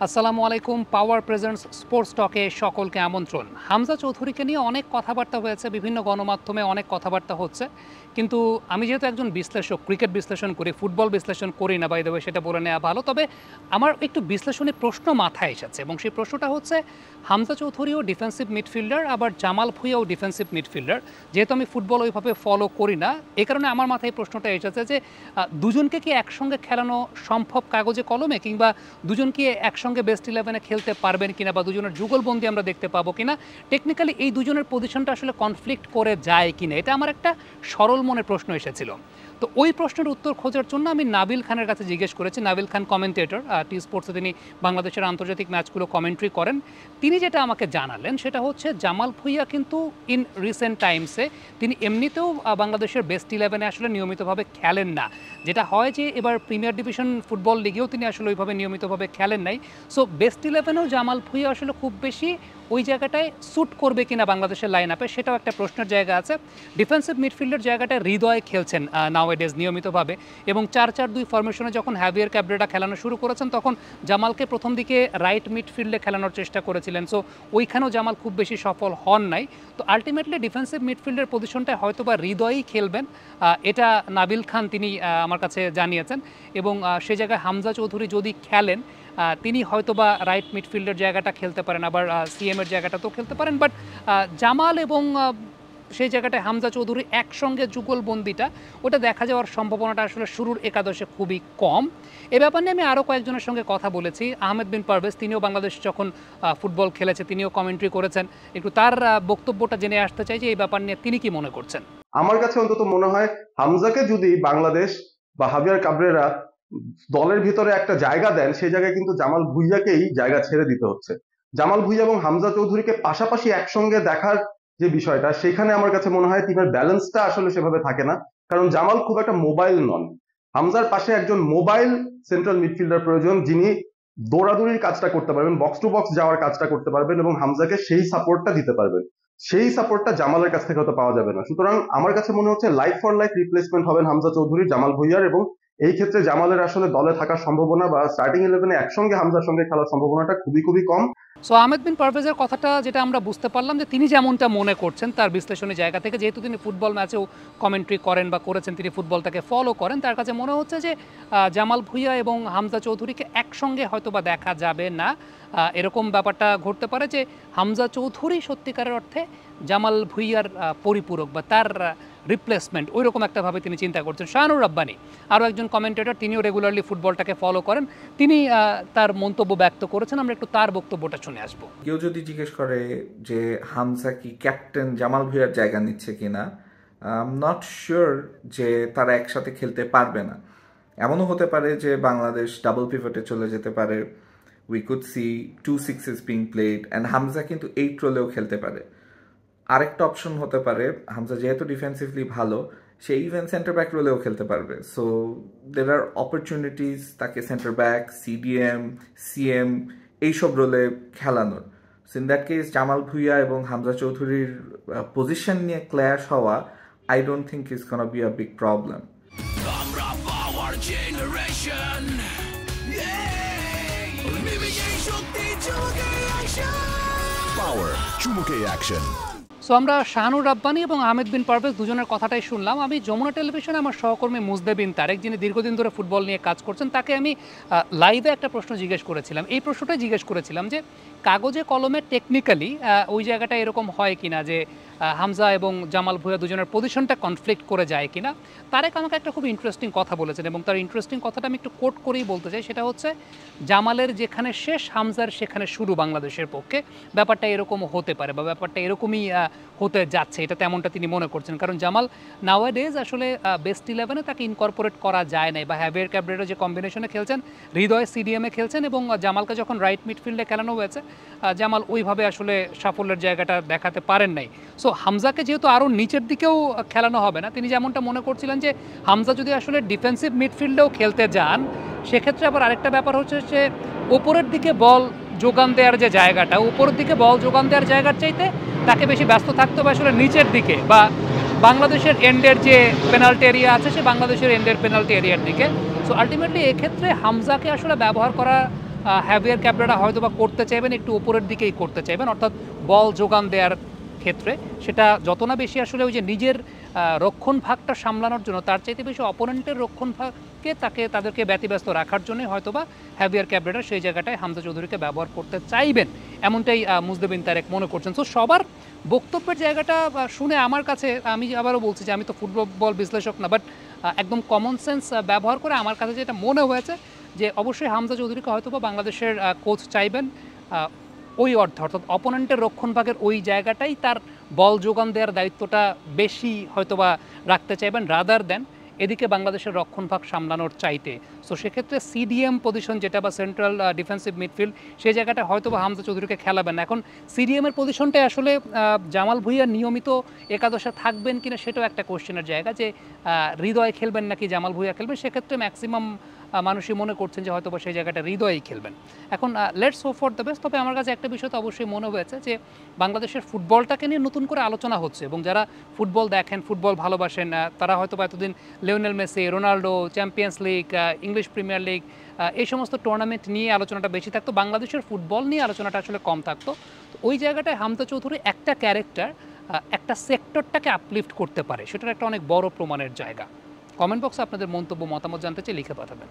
আসসালামু আলাইকুম। পাওয়ার presents sports টকে সকলকে আমন্ত্রণ। হামজা চৌধুরীকে নিয়ে অনেক কথাবার্তা হয়েছে, বিভিন্ন গণমাধ্যমে অনেক কথাবার্তা হচ্ছে, কিন্তু আমি যেহেতু একজন বিশ্লেষক, ক্রিকেট বিশ্লেষণ করি, ফুটবল বিশ্লেষণ করি না, বাই দ্য ওয়ে, সেটা বলে নেওয়া ভালো। তবে আমার একটু বিশ্লেষণী প্রশ্ন মাথায় এসেছে, এবং সেই প্রশ্নটা হচ্ছে হামজা চৌধুরীও ডিফেন্সিভ মিডফিল্ডার, আবার জামাল ভুঁইয়াও ডিফেন্সিভ মিডফিল্ডার। যেহেতু আমি ফুটবল ওইভাবে ফলো করি না, এই কারণে আমার মাথায় এই প্রশ্নটা এসেছে যে দুজনকে কি একসঙ্গে খেলানো সম্ভব কাগজে কলমে, কিংবা দুজন কি একসঙ্গে বেস্ট ইলেভেনে খেলতে পারবেন কিনা, বা দুজনের যুগলবন্দি আমরা দেখতে পাবো কিনা, টেকনিক্যালি এই দুজনের পজিশনটা আসলে কনফ্লিক্ট করে যায় কিনা, এটা আমার একটা সরল মনের প্রশ্ন এসেছিল। তো ওই প্রশ্নের উত্তর খোঁজার জন্য আমি নাবিল খানের কাছে জিজ্ঞেস করেছি। নাবিল খান কমেন্টেটর, টি স্পোর্টসে তিনি বাংলাদেশের আন্তর্জাতিক ম্যাচগুলো কমেন্ট্রি করেন। তিনি যেটা আমাকে জানালেন সেটা হচ্ছে জামাল ভুঁইয়া কিন্তু ইন রিসেন্ট টাইমসে তিনি এমনিতেও বাংলাদেশের বেস্ট ইলেভেনে আসলে নিয়মিতভাবে খেলেন না। যেটা হয় যে এবার প্রিমিয়ার ডিভিশন ফুটবল লিগেও তিনি আসলে ওইভাবে নিয়মিতভাবে খেলেন নাই। সো বেস্ট ইলেভেনেও জামাল ভুঁইয়া আসলে খুব বেশি ওই জায়গাটায় স্যুট করবে কিনা বাংলাদেশের লাইন আপে, সেটাও একটা প্রশ্নের জায়গা আছে। ডিফেন্সিভ মিডফিল্ডের জায়গাটায় হৃদয় খেলছেন নাওয়েডেজ নিয়মিতভাবে, এবং 4-4-2 ফরমেশনে যখন হ্যাভিয়ার ক্যাব্রেরা খেলানো শুরু করেছেন তখন জামালকে প্রথম দিকে রাইট মিডফিল্ডে খেলানোর চেষ্টা করেছিলেন। সো ওইখানেও জামাল খুব বেশি সফল হন নাই। তো আলটিমেটলি ডিফেন্সিভ মিডফিল্ডের পজিশনটায় হয়তো বা হৃদয়ই খেলবেন, এটা নাবিল খান তিনি আমার কাছে জানিয়েছেন। এবং সে জায়গায় হামজা চৌধুরী যদি খেলেন, তিনি হয়তোবা রাইট মিডফিল্ডের জায়গাটা খেলতে পারেন, আবার সিএমের জায়গাটাতেও খেলতে পারেন। বাট জামাল এবং সেই জায়গাটায় হামজা চৌধুরী একসঙ্গে যুগলবন্দিটা, ওটা দেখা যাওয়ার সম্ভাবনাটা আসলে শুরুর একাদশে খুবই কম। এ ব্যাপার নিয়ে আমি আরও কয়েকজনের সঙ্গে কথা বলেছি। আহমেদ বিন পারভেজ, তিনিও বাংলাদেশ যখন ফুটবল খেলেছে, তিনিও কমেন্ট্রি করেছেন। একটু তার বক্তব্যটা জেনে আসতে চাই যে এই ব্যাপার নিয়ে তিনি কি মনে করছেন। আমার কাছে অন্তত মনে হয় হামজাকে যদি বাংলাদেশ বা হাভিয়ার কাবরেরা দলের ভিতরে একটা জায়গা দেন, সেই জায়গায় কিন্তু জামাল ভুঁইয়াকেই জায়গা ছেড়ে দিতে হচ্ছে। জামাল ভুঁইয়া এবং হামজা চৌধুরীকে পাশাপাশি একসঙ্গে দেখার যে বিষয়টা, সেখানে আমার কাছে মনে হয় টিমের ব্যালেন্সটা আসলে সেভাবে থাকে না। কারণ জামাল খুব একটা মোবাইল নন। হামজার পাশে একজন মোবাইল সেন্ট্রাল মিডফিল্ডার প্রয়োজন, যিনি দৌড়াদৌড়ির কাজটা করতে পারবেন, বক্স টু বক্স যাওয়ার কাজটা করতে পারবেন, এবং হামজাকে সেই সাপোর্টটা দিতে পারবেন। সেই সাপোর্টটা জামালের কাছ থেকে হয়তো পাওয়া যাবে না। সুতরাং আমার কাছে মনে হচ্ছে লাইফ ফর লাইফ রিপ্লেসমেন্ট হবেন হামজা চৌধুরী জামাল ভুঁইয়ার, এবং এই ক্ষেত্রে জামালের আসলে দলে থাকার সম্ভাবনা বা স্টার্টিং ইলেভেনে একসঙ্গে হামজার সঙ্গে খেলার সম্ভাবনাটা খুবই খুবই কম। সো আহমেদ বিন পারভেজের কথাটা যেটা আমরা বুঝতে পারলাম, যে তিনি যেমনটা মনে করছেন তার বিশ্লেষণী জায়গা থেকে, যেহেতু তিনি ফুটবল ম্যাচেও কমেন্ট্রি করেন বা করেছেন, তিনি ফুটবলটাকে ফলো করেন, তার কাছে মনে হচ্ছে যে জামাল ভুঁইয়া এবং হামজা চৌধুরীকে একসঙ্গে হয়তো বা দেখা যাবে না। এরকম ব্যাপারটা ঘটতে পারে যে হামজা চৌধুরী সত্যিকারের অর্থে জামাল ভুঁইয়ার পরিপূরক বা তার রিপ্লেসমেন্ট, ওই রকম একটাভাবে তিনি চিন্তা করছেন। শাহানুর রাব্বানী, আরও একজন কমেন্টেটর, তিনিও রেগুলারলি ফুটবলটাকে ফলো করেন, তিনি তার মন্তব্য ব্যক্ত করেছেন। আমরা একটু তার বক্তব্যটা শুনে আসবো। কেউ যদি জিজ্ঞেস করে যে হামজা কি ক্যাপ্টেন জামাল ভুঁইয়ার জায়গা নিচ্ছে কিনা, আই এম নট শিওর যে তারা একসাথে খেলতে পারবে না। এমনও হতে পারে যে বাংলাদেশ ডাবল পিভটে চলে যেতে পারে। We could see 2 6s being played, and Hamza কিন্তু 8 রোলেও খেলতে পারে। আরেকটা অপশন হতে পারে, হামজা যেহেতু ডিফেন্সিভলি ভালো, সে ইভেন সেন্টার ব্যাক রোলেও খেলতে পারবে। সো দের আর অপরচুনিটিস তাকে সেন্টার ব্যাক, সিডিএম, সিএম এইসব রোলে খেলানোর। So in that case Jamal Bhuiyan এবং হামজা চৌধুরীর পজিশন নিয়ে ক্ল্যাশ হওয়া, I don't think is gonna be a big problem. Power চুমুকে অ্যাকশন। সো আমরা শাহানুর রাব্বানী এবং আহমেদ বিন পারভেজ দুজনের কথাটাই শুনলাম। আমি যমুনা টেলিভিশনে আমার সহকর্মী মুজদে বিন তারেক, যিনি দীর্ঘদিন ধরে ফুটবল নিয়ে কাজ করছেন, তাকে আমি লাইভে একটা প্রশ্ন জিজ্ঞেস করেছিলাম। এই প্রশ্নটাই জিজ্ঞেস করেছিলাম যে কাগজে কলমে টেকনিক্যালি ওই জায়গাটা এরকম হয় কিনা যে হামজা এবং জামাল ভুঁইয়া দুজনের পজিশনটা কনফ্লিক্ট করে যায় কিনা। তারেক আমাকে একটা খুব ইন্টারেস্টিং কথা বলেছেন, এবং তার ইন্টারেস্টিং কথাটা আমি একটু কোট করেই বলতে চাই। সেটা হচ্ছে জামালের যেখানে শেষ হামজার সেখানে শুরু বাংলাদেশের পক্ষে। ব্যাপারটা এরকম হতে পারে, বা ব্যাপারটা এরকমই হতে যাচ্ছে, এটা তেমনটা তিনি মনে করছেন। কারণ জামাল নাওয়াডেজ আসলে বেস্ট ইলেভেনে তাকে ইনকর্পোরেট করা যায় নাই, বা হ্যাভিয়ার ক্যাব্রেরা যে কম্বিনেশনে খেলছেন, হৃদয় সিডিএমে খেলছেন, এবং জামালকে যখন রাইট মিডফিল্ডে খেলানো হয়েছে, জামাল ওইভাবে আসলে সাফল্যের জায়গাটা দেখাতে পারেন নাই। সো হামজাকে যেহেতু আরও নিচের দিকেও খেলানো হবে না, তিনি যেমনটা মনে করছিলেন যে হামজা যদি আসলে ডিফেন্সিভ মিডফিল্ডেও খেলতে যান, সেক্ষেত্রে আবার আরেকটা ব্যাপার হচ্ছে যে ওপরের দিকে বল যোগান দেওয়ার যে জায়গাটা, উপরের দিকে বল যোগান দেওয়ার জায়গার চাইতে তাকে বেশি ব্যস্ত থাকতে হবে আসলে নিচের দিকে, বা বাংলাদেশের এন্ডের যে পেনাল্টি এরিয়া আছে, সে বাংলাদেশের এন্ডের পেনাল্টি এরিয়ার দিকে। সো আলটিমেটলি এক্ষেত্রে হামজাকে আসলে ব্যবহার করা হ্যাভিয়ার ক্যাবরেরা হয়তো বা করতে চাইবেন একটু উপরের দিকেই করতে চাইবেন, অর্থাৎ বল যোগান দেওয়ার ক্ষেত্রে সেটা যত না বেশি আসলে ওই যে নিজের রক্ষণ ভাগটা সামলানোর জন্য তার চাইতে বেশি অপোনেন্টের রক্ষণ ভাগকে তাদেরকে ব্যতিব্যস্ত রাখার জন্য হয়তোবা হ্যাভিয়ার ক্যাবরেরা সেই জায়গাটায় হামজা চৌধুরীকে ব্যবহার করতে চাইবেন, এমনটাই মুজদিবিন তারেক মনে করছেন। সো সবার বক্তব্যের জায়গাটা শুনে আমার কাছে, আমি আবারও বলছি যে আমি তো ফুটবল বিশ্লেষক না, বাট একদম কমন সেন্স ব্যবহার করে আমার কাছে যেটা মনে হয়েছে যে অবশ্যই হামজা চৌধুরীকে হয়তোবা বাংলাদেশের কোচ চাইবেন ওই অর্থে, অর্থাৎ অপোনেন্টের রক্ষণভাগের ওই জায়গাটাই তার বল যোগান দেওয়ার দায়িত্বটা বেশি হয়তোবা রাখতে চাইবেন রাদার দেন এদিকে বাংলাদেশের রক্ষণভাগ সামলানোর চাইতে। সো সেক্ষেত্রে সিডিএম পজিশন যেটা বা সেন্ট্রাল ডিফেন্সিভ মিডফিল্ড সেই জায়গাটা হয়তোবা হামজা চৌধুরীকে খেলাবেন না। এখন সিডিএমের পজিশনটাই আসলে জামাল ভুঁইয়া নিয়মিত একাদশে থাকবেন কিনা সেটাও একটা কোশ্চেনের জায়গা, যে হৃদয় খেলবেন নাকি জামাল ভুঁইয়া খেলবেন, সেক্ষেত্রে ম্যাক্সিমাম মানুষই মনে করছেন যে হয়তো বা সেই জায়গাটা হৃদয়েই খেলবেন। এখন let's hope for the best. তবে আমার কাছে একটা বিষয় তো অবশ্যই মনে হয়েছে যে বাংলাদেশের ফুটবলটাকে নিয়ে নতুন করে আলোচনা হচ্ছে, এবং যারা ফুটবল দেখেন, ফুটবল ভালোবাসেন, তারা হয়তো বা এতদিন Lionel Messi, Ronaldo, champions league, English premier league, এই সমস্ত টুর্নামেন্ট নিয়ে আলোচনাটা বেশি থাকতো, বাংলাদেশের ফুটবল নিয়ে আলোচনাটা আসলে কম থাকতো। তো ওই জায়গাটায় হামজা চৌধুরী একটা ক্যারেক্টার একটা সেক্টরটাকে আপলিফট করতে পারে, সেটার একটা অনেক বড় প্রমাণের জায়গা। কমেন্ট বক্সে আপনাদের মন্তব্য মতামত জানতে চাই, লিখে পাঠাবেন।